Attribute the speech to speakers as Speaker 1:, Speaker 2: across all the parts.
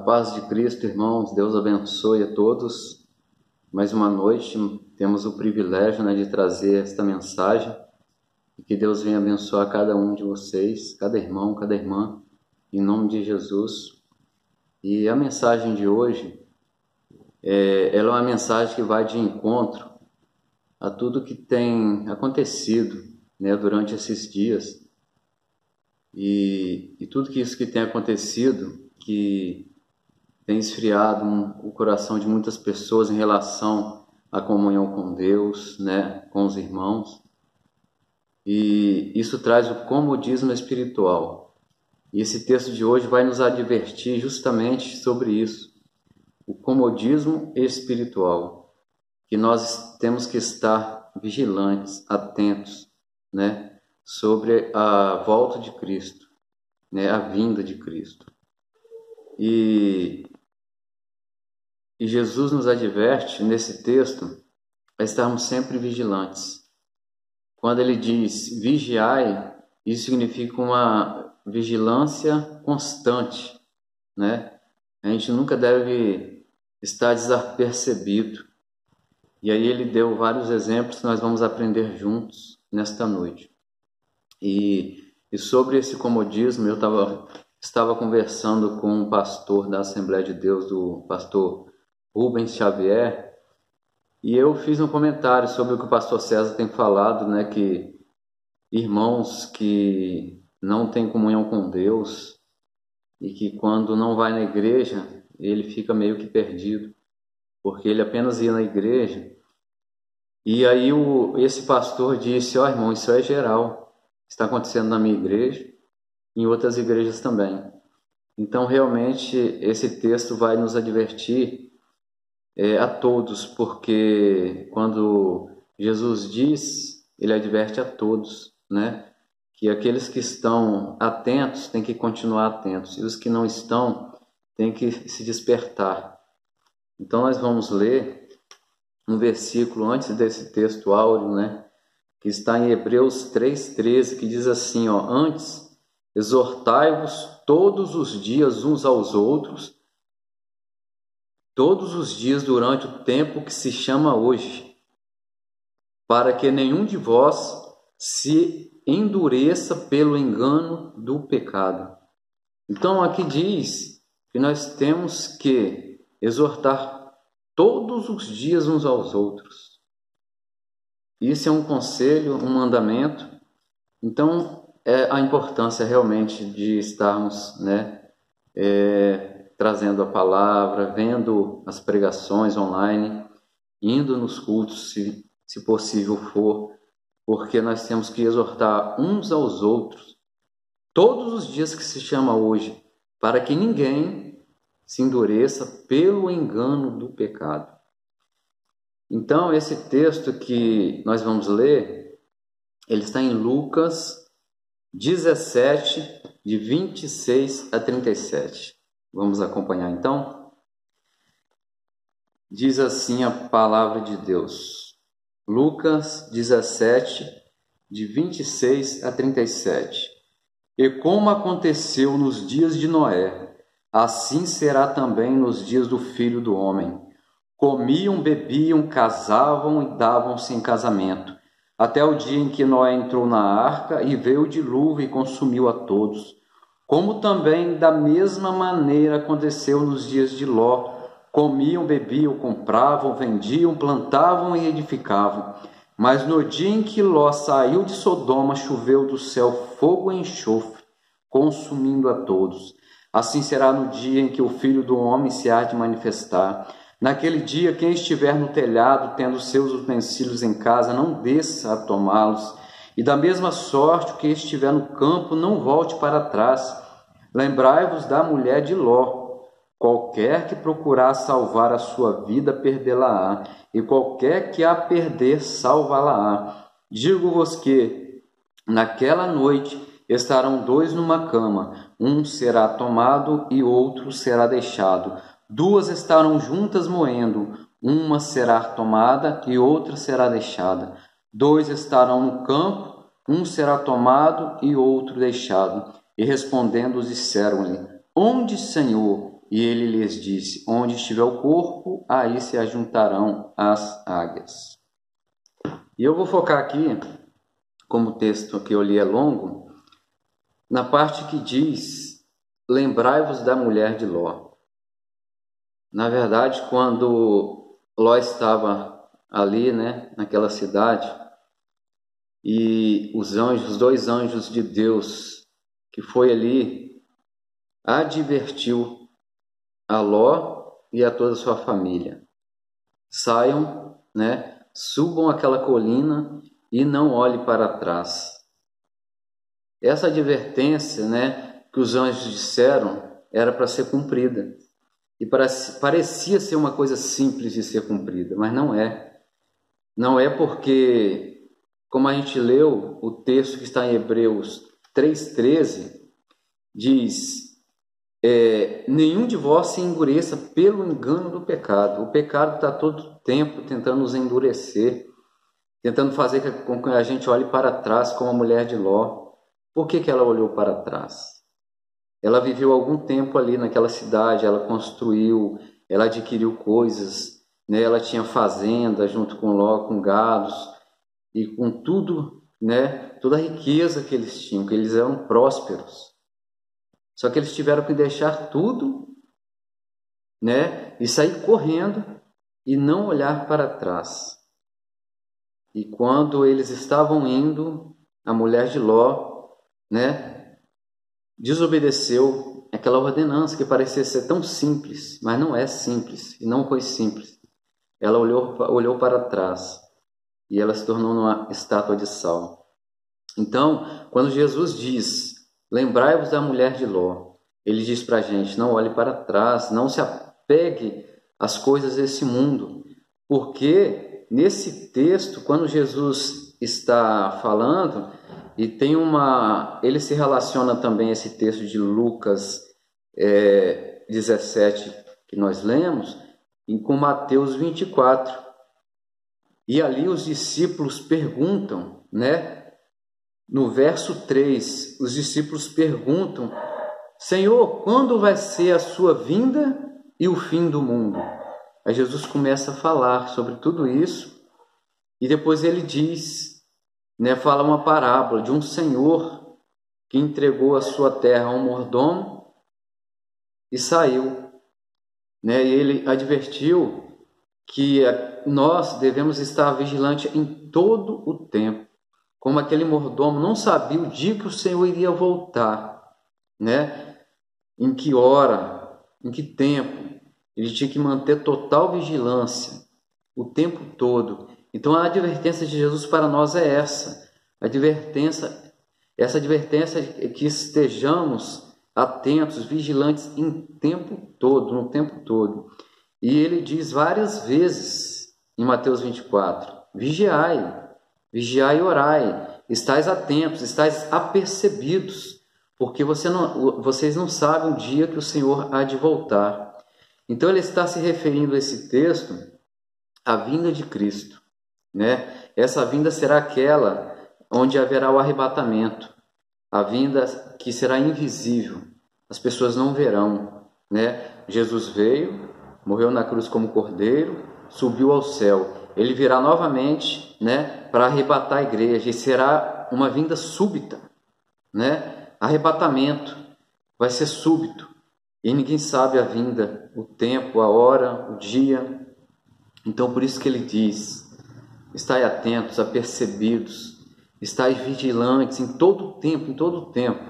Speaker 1: paz de Cristo, irmãos, Deus abençoe a todos. Mais uma noite, temos o privilégio, de trazer esta mensagem e que Deus venha abençoar cada um de vocês, cada irmão, cada irmã, em nome de Jesus. E a mensagem de hoje, ela é uma mensagem que vai de encontro a tudo que tem acontecido, durante esses dias e tudo isso que tem acontecido, que tem esfriado o coração de muitas pessoas em relação à comunhão com Deus, com os irmãos. E isso traz o comodismo espiritual. E esse texto de hoje vai nos advertir justamente sobre isso, o comodismo espiritual, que nós temos que estar vigilantes, atentos, sobre a volta de Cristo, a vinda de Cristo. E Jesus nos adverte nesse texto a estarmos sempre vigilantes. Quando ele diz vigiai, isso significa uma vigilância constante, A gente nunca deve estar desapercebido. E aí ele deu vários exemplos que nós vamos aprender juntos nesta noite. E sobre esse comodismo, eu estava conversando com um pastor da Assembleia de Deus, do pastor Rubens Xavier, e eu fiz um comentário sobre o que o pastor César tem falado, que irmãos que não têm comunhão com Deus e que quando não vai na igreja, ele fica meio que perdido, porque ele apenas ia na igreja. E aí esse pastor disse, irmão, isso é geral, está acontecendo na minha igreja e em outras igrejas também. Então, realmente, esse texto vai nos advertir a todos, porque quando Jesus diz, ele adverte a todos, que aqueles que estão atentos têm que continuar atentos, e os que não estão têm que se despertar. Então, nós vamos ler um versículo antes desse texto áureo, que está em Hebreus 3,13, que diz assim, antes, exortai-vos todos os dias uns aos outros, todos os dias durante o tempo que se chama hoje, para que nenhum de vós se endureça pelo engano do pecado. Então aqui diz que nós temos que exortar todos os dias uns aos outros. Isso é um conselho, um mandamento. Então, é a importância realmente de estarmos trazendo a palavra, vendo as pregações online, indo nos cultos, se possível for, porque nós temos que exortar uns aos outros todos os dias que se chama hoje, para que ninguém se endureça pelo engano do pecado. Então, esse texto que nós vamos ler, ele está em Lucas 17, de 26 a 37. Vamos acompanhar então? Diz assim a palavra de Deus. Lucas 17, de 26 a 37. E como aconteceu nos dias de Noé, assim será também nos dias do Filho do Homem. Comiam, bebiam, casavam e davam-se em casamento, até o dia em que Noé entrou na arca e veio o dilúvio e consumiu a todos. Como também da mesma maneira aconteceu nos dias de Ló. Comiam, bebiam, compravam, vendiam, plantavam e edificavam. Mas no dia em que Ló saiu de Sodoma, choveu do céu fogo e enxofre, consumindo a todos. Assim será no dia em que o Filho do Homem se há de manifestar. Naquele dia, quem estiver no telhado, tendo seus utensílios em casa, não desça a tomá-los. E da mesma sorte, o que estiver no campo, não volte para trás. Lembrai-vos da mulher de Ló. Qualquer que procurar salvar a sua vida, perdê-la-á. E qualquer que a perder, salvá-la-á. Digo-vos que, naquela noite, estarão dois numa cama. Um será tomado e outro será deixado. Duas estarão juntas moendo, uma será tomada e outra será deixada. Dois estarão no campo, um será tomado e outro deixado. E respondendo, disseram-lhe: Onde, Senhor? E ele lhes disse: onde estiver o corpo, aí se ajuntarão as águias. E eu vou focar aqui, como o texto que eu li é longo, na parte que diz: lembrai-vos da mulher de Ló. Na verdade, quando Ló estava ali, naquela cidade, e os dois anjos de Deus que foi ali, advertiu a Ló e a toda a sua família: saiam, subam aquela colina e não olhem para trás. Essa advertência, que os anjos disseram era para ser cumprida. E parecia ser uma coisa simples de ser cumprida, mas não é. Não é porque, como a gente leu, o texto que está em Hebreus 3,13, diz: nenhum de vós se endureça pelo engano do pecado. O pecado está todo tempo tentando nos endurecer, tentando fazer com que a gente olhe para trás, como a mulher de Ló. Por que ela olhou para trás? Ela viveu algum tempo ali naquela cidade, ela construiu, ela adquiriu coisas, ela tinha fazenda junto com Ló, com gados e com tudo, toda a riqueza que eles tinham, que eles eram prósperos. Só que eles tiveram que deixar tudo, e sair correndo e não olhar para trás. E quando eles estavam indo, a mulher de Ló, desobedeceu aquela ordenança que parecia ser tão simples, mas não é simples, e não foi simples. Ela olhou para trás e ela se tornou uma estátua de sal. Então, quando Jesus diz: lembrai-vos da mulher de Ló, ele diz para a gente: não olhe para trás, não se apegue às coisas desse mundo, porque nesse texto, quando Jesus está falando, e ele se relaciona também esse texto de Lucas 17 que nós lemos, e com Mateus 24. E ali os discípulos perguntam, no verso 3, os discípulos perguntam: Senhor, quando vai ser a sua vinda e o fim do mundo? Aí Jesus começa a falar sobre tudo isso, e depois ele diz, fala uma parábola de um senhor que entregou a sua terra a um mordomo e saiu. E ele advertiu que nós devemos estar vigilantes em todo o tempo. Como aquele mordomo não sabia o dia que o Senhor iria voltar, em que hora, em que tempo. Ele tinha que manter total vigilância o tempo todo. Então a advertência de Jesus para nós é essa advertência é que estejamos atentos, vigilantes no tempo todo. E ele diz várias vezes em Mateus 24: vigiai e orai, estais atentos, estais apercebidos, porque vocês não sabem o dia que o Senhor há de voltar. Então ele está se referindo a esse texto à vinda de Cristo. Essa vinda será aquela onde haverá o arrebatamento, a vinda que será invisível, as pessoas não verão. Jesus veio, morreu na cruz como cordeiro, subiu ao céu. Ele virá novamente, para arrebatar a igreja, e será uma vinda súbita, arrebatamento, vai ser súbito, e ninguém sabe a vinda, o tempo, a hora, o dia. Então por isso que ele diz: estai atentos, apercebidos, estai vigilantes em todo o tempo.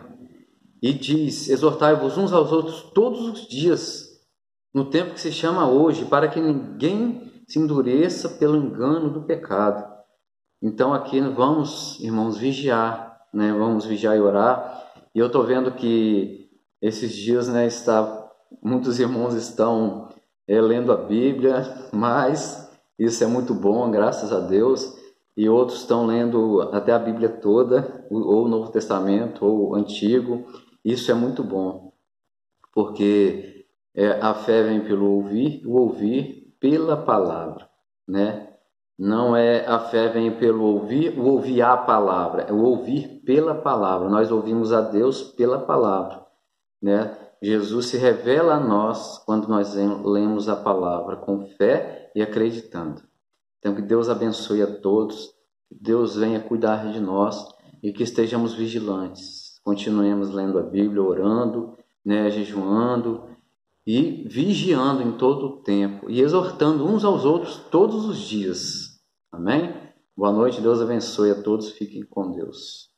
Speaker 1: E diz: exortai-vos uns aos outros todos os dias, no tempo que se chama hoje, para que ninguém se endureça pelo engano do pecado. Então aqui vamos, irmãos, vigiar, vamos vigiar e orar. E eu estou vendo que esses dias, muitos irmãos estão lendo a Bíblia, mas isso é muito bom, graças a Deus. E outros estão lendo até a Bíblia toda, ou o Novo Testamento, ou o Antigo. Isso é muito bom, porque a fé vem pelo ouvir, o ouvir pela palavra, Não é a fé vem pelo ouvir, o ouvir a palavra, é o ouvir pela palavra. Nós ouvimos a Deus pela palavra, Jesus se revela a nós quando nós lemos a palavra com fé e acreditando. Então, que Deus abençoe a todos, que Deus venha cuidar de nós e que estejamos vigilantes. Continuemos lendo a Bíblia, orando, jejuando e vigiando em todo o tempo e exortando uns aos outros todos os dias. Amém? Boa noite, Deus abençoe a todos, fiquem com Deus.